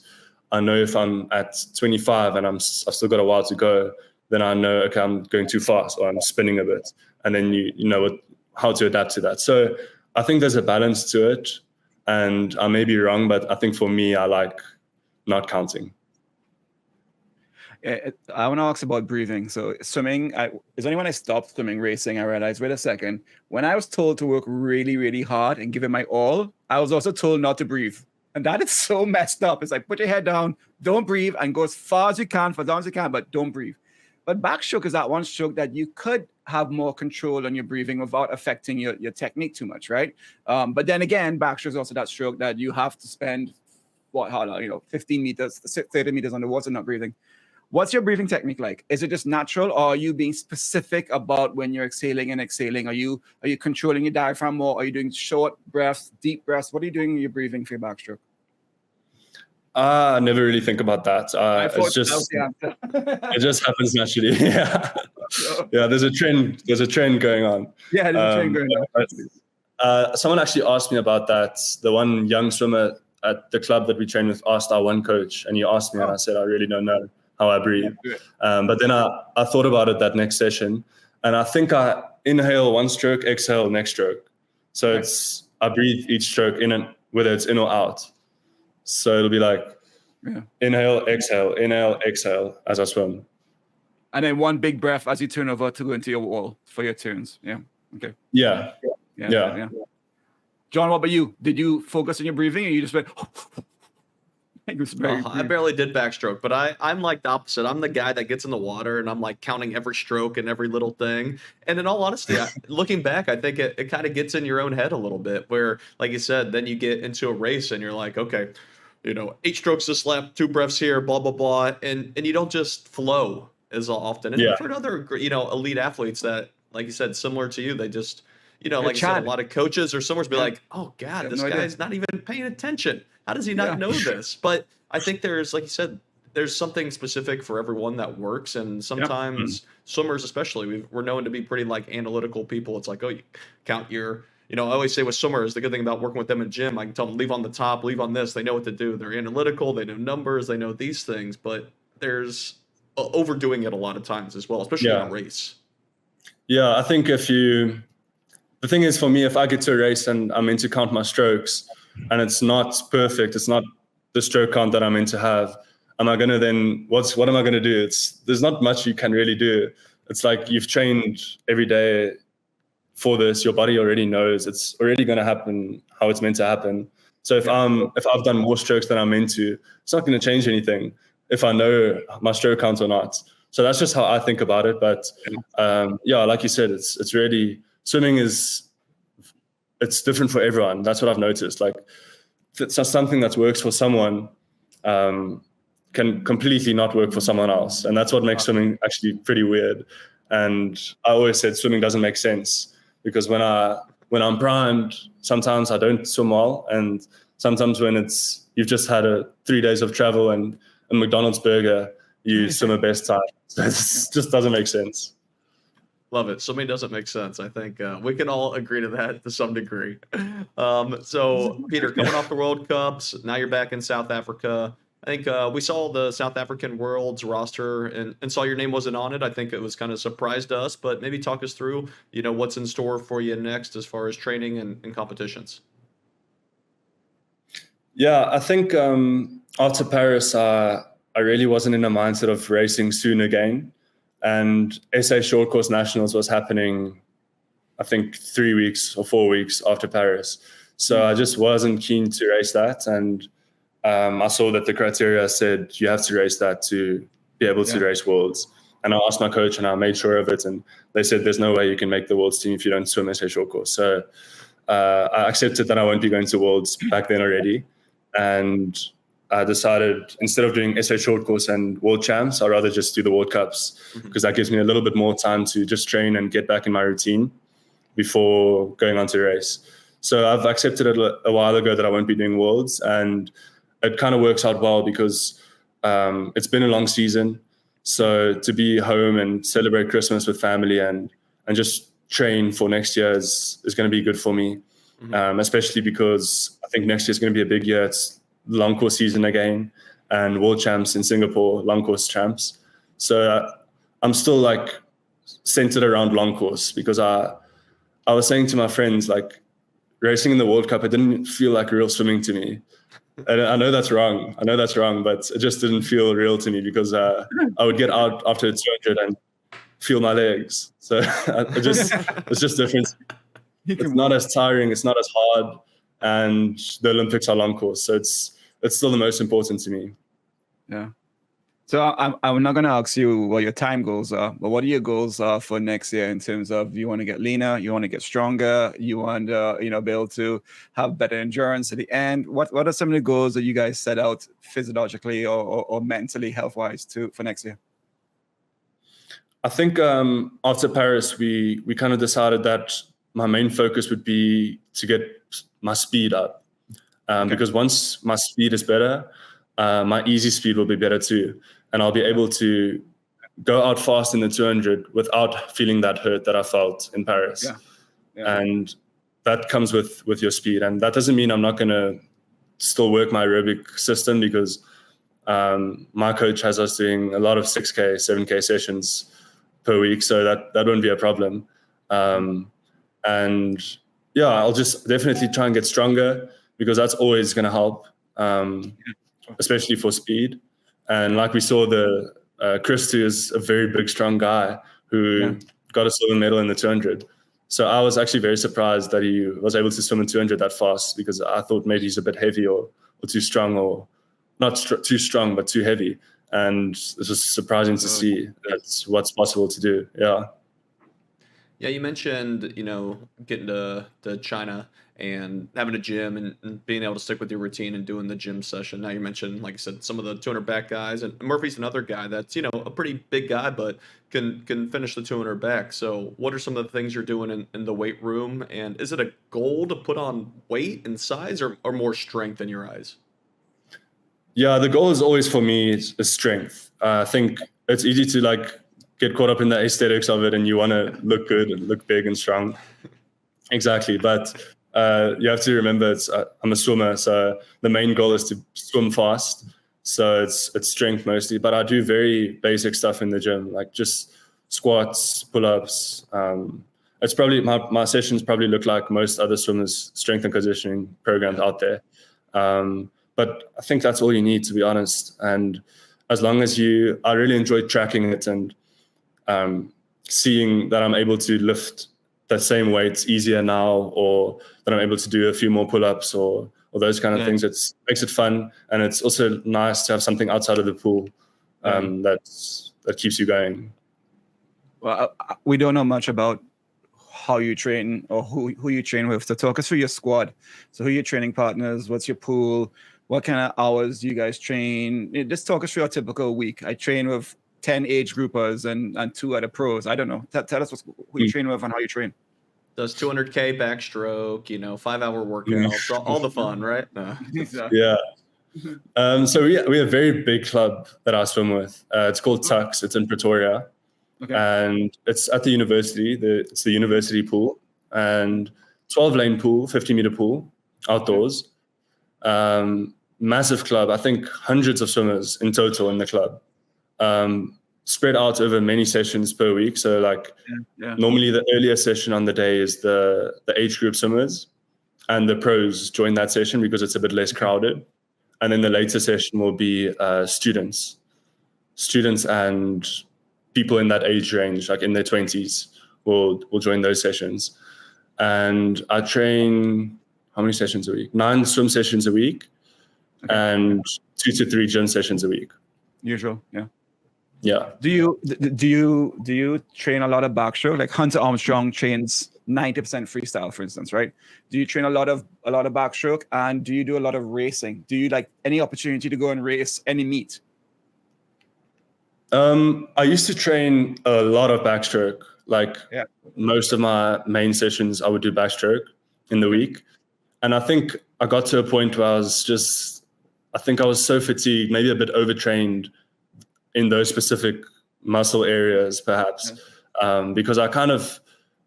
I know if I'm at 25 and I've still got a while to go, then I know, okay, I'm going too fast or I'm spinning a bit, and then you know how to adapt to that. So I think there's a balance to it, and I may be wrong, but I think for me, I like not counting. I want to ask about breathing. So swimming, it's only when I stopped swimming racing, I realized, wait a second, when I was told to work really, really hard and give it my all, I was also told not to breathe. And that is so messed up. It's like, put your head down, don't breathe, and go as far as you can, for as long as you can, but don't breathe. But backstroke is that one stroke that you could have more control on your breathing without affecting your technique too much, right? But then again, backstroke is also that stroke that you have to spend, 15 meters, 30 meters underwater not breathing. What's your breathing technique like? Is it just natural, or are you being specific about when you're exhaling and exhaling? Are you controlling your diaphragm more? Are you doing short breaths, deep breaths? What are you doing in your breathing for your backstroke? I never really think about that. It just happens naturally. Yeah, yeah. There's a trend going on. Yeah, there's a trend going on. Someone actually asked me about that. The one young swimmer at the club that we train with asked our one coach, and he asked me, and I said, I really don't know how I breathe. But then I thought about it that next session, and I think I inhale one stroke, exhale next stroke. So I breathe each stroke in, and whether it's in or out. So it'll be like inhale, exhale as I swim. And then one big breath as you turn over to go into your wall for your turns. Yeah. Okay. Yeah. John, what about you? Did you focus on your breathing, or you just went? I barely did backstroke, but I'm like the opposite. I'm the guy that gets in the water and I'm like counting every stroke and every little thing. And in all honesty, looking back, I think it kind of gets in your own head a little bit, where, like you said, then you get into a race and you're like, okay, 8 strokes this lap, 2 breaths here, blah, blah, blah. And you don't just flow as often. And I've heard other, elite athletes that, like you said, similar to you, they just, like you said, a lot of coaches or swimmers be like, oh God, this guy's not even paying attention. How does he not know this? But I think there's, like you said, there's something specific for everyone that works. And sometimes swimmers, especially, we're known to be pretty like analytical people. It's like, oh, you count your, I always say with swimmers, the good thing about working with them in gym, I can tell them leave on the top, leave on this. They know what to do. They're analytical. They know numbers. They know these things. But there's overdoing it a lot of times as well, especially in a race. Yeah, I think the thing is for me, if I get to a race and I'm meant to count my strokes, and it's not perfect, it's not the stroke count that I'm meant to have, am I going to then, what am I going to do? There's not much you can really do. It's like you've trained every day for this, your body already knows it's already going to happen how it's meant to happen. So if I've done more strokes than I'm meant to, it's not going to change anything if I know my stroke count or not. So that's just how I think about it. But like you said, it's really, swimming it's different for everyone. That's what I've noticed. Like, it's just something that works for someone can completely not work for someone else. And that's what makes swimming actually pretty weird. And I always said swimming doesn't make sense, because when I'm primed, sometimes I don't swim well. And sometimes when you've just had 3 days of travel and a McDonald's burger, you swim a best time. So it just doesn't make sense. Love it. Swimming doesn't make sense. I think we can all agree to that to some degree. So, Pieter, coming off the World Cups, now you're back in South Africa. I think we saw the South African Worlds roster and saw your name wasn't on it. I think it was kind of surprised us, but maybe talk us through, what's in store for you next as far as training and competitions. Yeah, I think after Paris, I really wasn't in a mindset of racing soon again. And SA Short Course Nationals was happening, I think, 3 weeks or 4 weeks after Paris. So I just wasn't keen to race that. And I saw that the criteria said you have to race that to be able to race Worlds. And I asked my coach and I made sure of it. And they said, there's no way you can make the Worlds team if you don't swim SA Short Course. So I accepted that I won't be going to Worlds back then already. And I decided instead of doing SA Short Course and World Champs, I'd rather just do the World Cups because that gives me a little bit more time to just train and get back in my routine before going on to race. So I've accepted it a while ago that I won't be doing Worlds, and it kind of works out well because it's been a long season. So to be home and celebrate Christmas with family and just train for next year is going to be good for me, especially because I think next year is going to be a big year. It's long course season again and World Champs in Singapore, long course champs. So I'm still like centered around long course because I was saying to my friends, like, racing in the World Cup, it didn't feel like real swimming to me. And I know that's wrong, but it just didn't feel real to me because I would get out after 200 and feel my legs. So it's just different. It's not as tiring, it's not as hard, and the Olympics are long course, so it's still the most important to me. Yeah. So I'm not going to ask you what your time goals are, but what are your goals for next year in terms of you want to get leaner, you want to get stronger, you want to be able to have better endurance at the end. What are some of the goals that you guys set out physiologically or mentally, health-wise for next year? I think after Paris, we kind of decided that my main focus would be to get my speed up, because once my speed is better, my easy speed will be better too. And I'll be able to go out fast in the 200 without feeling that hurt that I felt in Paris. And that comes with your speed. And that doesn't mean I'm not going to still work my aerobic system because my coach has us doing a lot of 6K, 7K sessions per week. So that won't be a problem. And yeah, I'll just definitely try and get stronger because that's always going to help, especially for speed. And like we saw, Christy is a very big, strong guy who got a silver medal in the 200. So I was actually very surprised that he was able to swim in 200 that fast because I thought maybe he's a bit heavy or too strong, or not too strong, but too heavy. And this was surprising to see that's what's possible to do. Yeah. Yeah, you mentioned, getting to China and having a gym and being able to stick with your routine and doing the gym session. Now you mentioned, like I said, some of the 200 back guys, and Murphy's another guy that's, a pretty big guy, but can finish the 200 back. So what are some of the things you're doing in the weight room? And is it a goal to put on weight and size or more strength in your eyes? Yeah, the goal is always for me is strength. I think it's easy to get caught up in the aesthetics of it and you want to look good and look big and strong. Exactly. But you have to remember I'm a swimmer, so the main goal is to swim fast. So it's strength mostly, but I do very basic stuff in the gym, like just squats, pull-ups. It's probably my sessions probably look like most other swimmers' strength and conditioning programs out there. But I think that's all you need, to be honest. And as long as I really enjoy tracking it and seeing that I'm able to lift the same weights easier now, or that I'm able to do a few more pull-ups or those kind of things. It makes it fun, and it's also nice to have something outside of the pool that keeps you going. Well, we don't know much about how you train or who you train with. So talk us through your squad. So who are your training partners? What's your pool? What kind of hours do you guys train? Just talk us through a typical week. I train with 10 age groupers and 2 other pros. I don't know. Tell us who you train with and how you train. Does 200K backstroke, 5-hour workouts, all the fun, right? No. Yeah. So we have a very big club that I swim with. It's called Tux. It's in Pretoria. Okay. And it's at the university. It's the university pool, and 12-lane pool, 50-meter pool, outdoors. Massive club. I think hundreds of swimmers in total in the club. Spread out over many sessions per week. So normally the earlier session on the day is the age group swimmers, and the pros join that session because it's a bit less crowded. And then the later session will be students and people in that age range, like in their 20s, will join those sessions. And I train, how many sessions a week? 9 swim sessions a week, and 2 to 3 gym sessions a week. Usual, yeah. Yeah. Do you train a lot of backstroke? Like Hunter Armstrong trains 90% freestyle, for instance, right? Do you train a lot of backstroke, and do you do a lot of racing? Do you like any opportunity to go and race any meet? I used to train a lot of backstroke. Like most of my main sessions, I would do backstroke in the week. And I think I got to a point where I was so fatigued, maybe a bit overtrained in those specific muscle areas, perhaps, because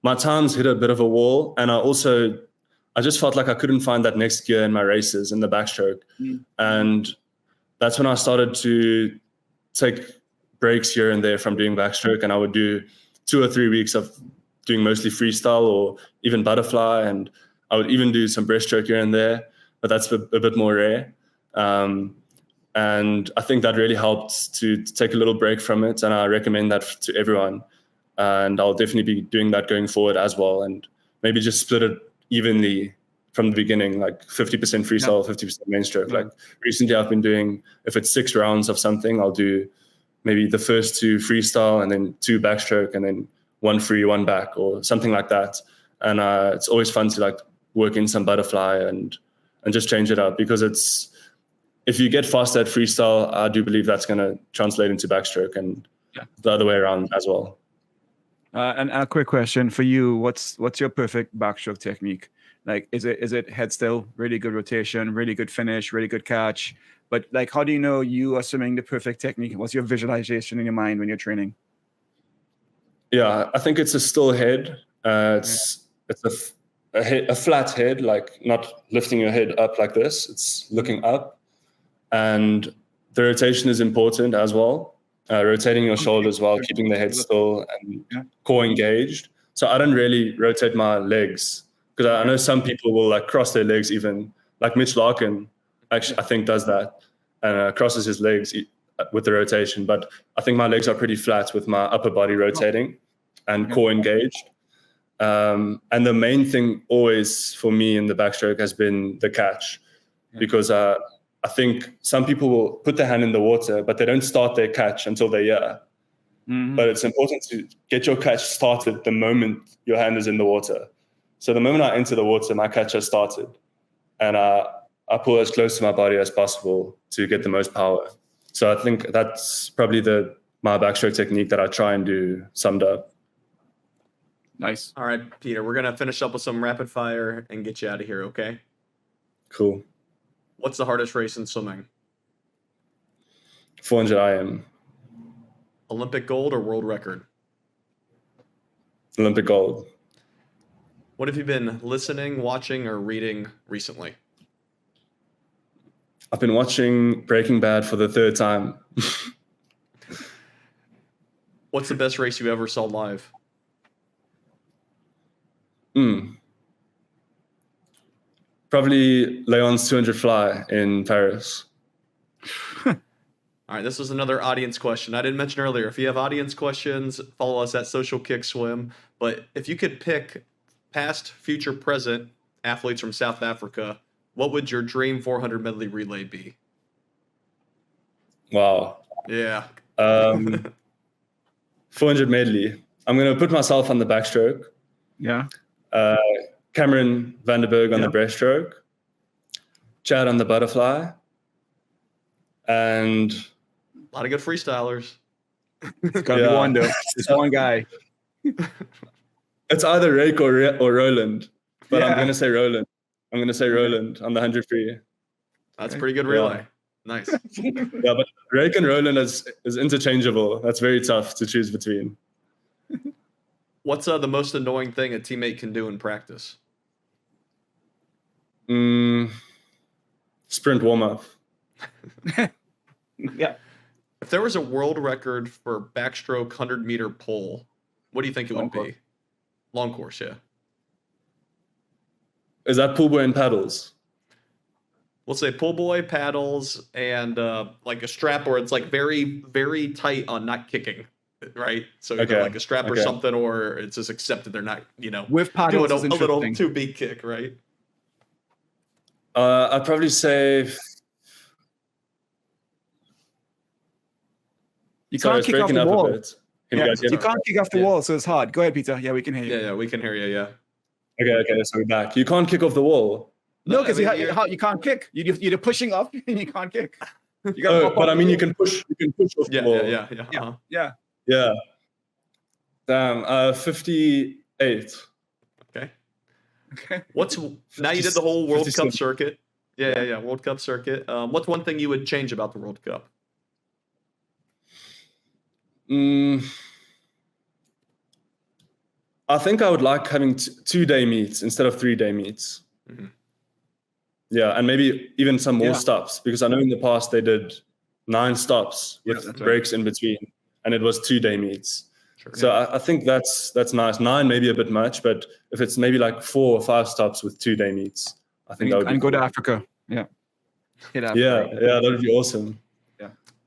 my times hit a bit of a wall. And I just felt like I couldn't find that next gear in my races in the backstroke. And that's when I started to take breaks here and there from doing backstroke, and I would do 2 or 3 weeks of doing mostly freestyle or even butterfly, and I would even do some breaststroke here and there, but that's a bit more rare. And I think that really helped to take a little break from it, and I recommend that to everyone. And I'll definitely be doing that going forward as well, and maybe just split it evenly from the beginning, like 50% freestyle, 50% main stroke. Like recently I've been doing, if it's 6 rounds of something, I'll do maybe the first 2 freestyle and then 2 backstroke and then 1 free, 1 back or something like that. And it's always fun to like work in some butterfly and just change it up, because if you get fast at freestyle, I do believe that's going to translate into backstroke, and the other way around as well. And a quick question for you: what's your perfect backstroke technique? Like, is it head still, really good rotation, really good finish, really good catch? But like, how do you know you are swimming the perfect technique? What's your visualization in your mind when you're training? Yeah, I think it's a still head. It's a flat head, like not lifting your head up like this. It's looking up, and the rotation is important as well. Rotating your shoulders while keeping the head still and core engaged. So I don't really rotate my legs, because I know some people will like cross their legs, even like Mitch Larkin, actually, I think does that, and crosses his legs with the rotation. But I think my legs are pretty flat with my upper body rotating and core engaged. And the main thing always for me in the backstroke has been the catch, because I think some people will put their hand in the water, but they don't start their catch until they're here. But it's important to get your catch started the moment your hand is in the water. So the moment I enter the water, my catch has started, and I pull as close to my body as possible to get the most power. So I think that's probably my backstroke technique that I try and do summed up. Nice. All right, Peter, we're going to finish up with some rapid fire and get you out of here, okay? Cool. What's the hardest race in swimming? 400 IM. Olympic gold or world record? Olympic gold. What have you been listening, watching, or reading recently? I've been watching Breaking Bad for the 3rd time. What's the best race you ever saw live? Probably Leon's 200 fly in Paris. All right, this was another audience question. I didn't mention earlier, if you have audience questions, follow us at Social Kick Swim. But if you could pick past, future, present athletes from South Africa, what would your dream 400 medley relay be? Wow. Yeah. 400 medley. I'm going to put myself on the backstroke. Yeah. Cameron Vanderberg on the breaststroke. Chad on the butterfly. And a lot of good freestylers. It's got to be one, though. It's one guy. It's either Rake or Roland, but I'm going to say Roland. I'm going to say Roland on the 100 free. That's a pretty good relay. Nice. Yeah, but Rake and Roland is interchangeable. That's very tough to choose between. What's the most annoying thing a teammate can do in practice? Sprint warm-up. Yeah. If there was a world record for backstroke 100-meter pole, what do you think it would be? Long course, yeah. Is that pool boy and paddles? we'll say pull buoy, paddles, and like a strap where it's like very, very tight on not kicking, right? So either like a strap or something, or it's just accepted they're not, with paddles doing a little too big kick, right? I'd probably say. You can't kick off the wall. You can't kick off the wall, so it's hard. Go ahead, Peter. Yeah, we can hear you. Yeah, we can hear you. Yeah. Okay, so we're back. You can't kick off the wall. No, because you can't kick. You're pushing up and you can't kick. You but I mean, you can push. You can push off the wall. Yeah. Damn. 58. Okay. Now you did the whole World Cup circuit. Yeah. World Cup circuit. What's one thing you would change about the World Cup? I think I would like having 2-day meets instead of 3-day meets. Mm-hmm. Yeah, and maybe even some more stops, because I know in the past they did 9 stops with breaks in between, and it was 2-day meets. Sure, so I think that's nice. 9 maybe a bit much, but if it's maybe like 4 or 5 stops with 2-day meets, I think that would be cool. Go to Africa. Yeah, that would be awesome.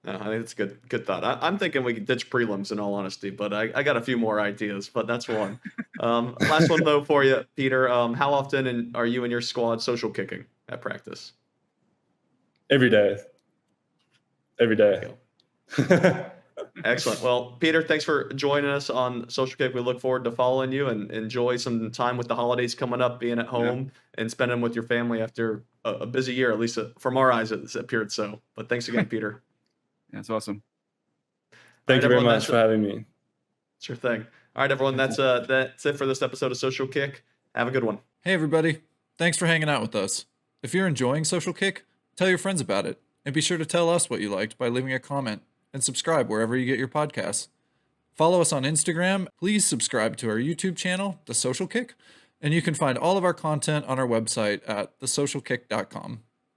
I think it's a good thought. I'm thinking we could ditch prelims in all honesty, but I got a few more ideas, but that's one. Last one though for you, Peter. How often are you and your squad social kicking at practice? Every day. Excellent. Well, Peter, thanks for joining us on Social Kick. We look forward to following you and enjoy some time with the holidays coming up, being at home and spending with your family after a busy year, at least from our eyes it appeared so. But thanks again, Peter. That's awesome. Thank you very much for having me. Sure thing. All right, everyone. That's it for this episode of Social Kick. Have a good one. Hey, everybody. Thanks for hanging out with us. If you're enjoying Social Kick, tell your friends about it. And be sure to tell us what you liked by leaving a comment. And subscribe wherever you get your podcasts. Follow us on Instagram. Please subscribe to our YouTube channel, The Social Kick. And you can find all of our content on our website at thesocialkick.com.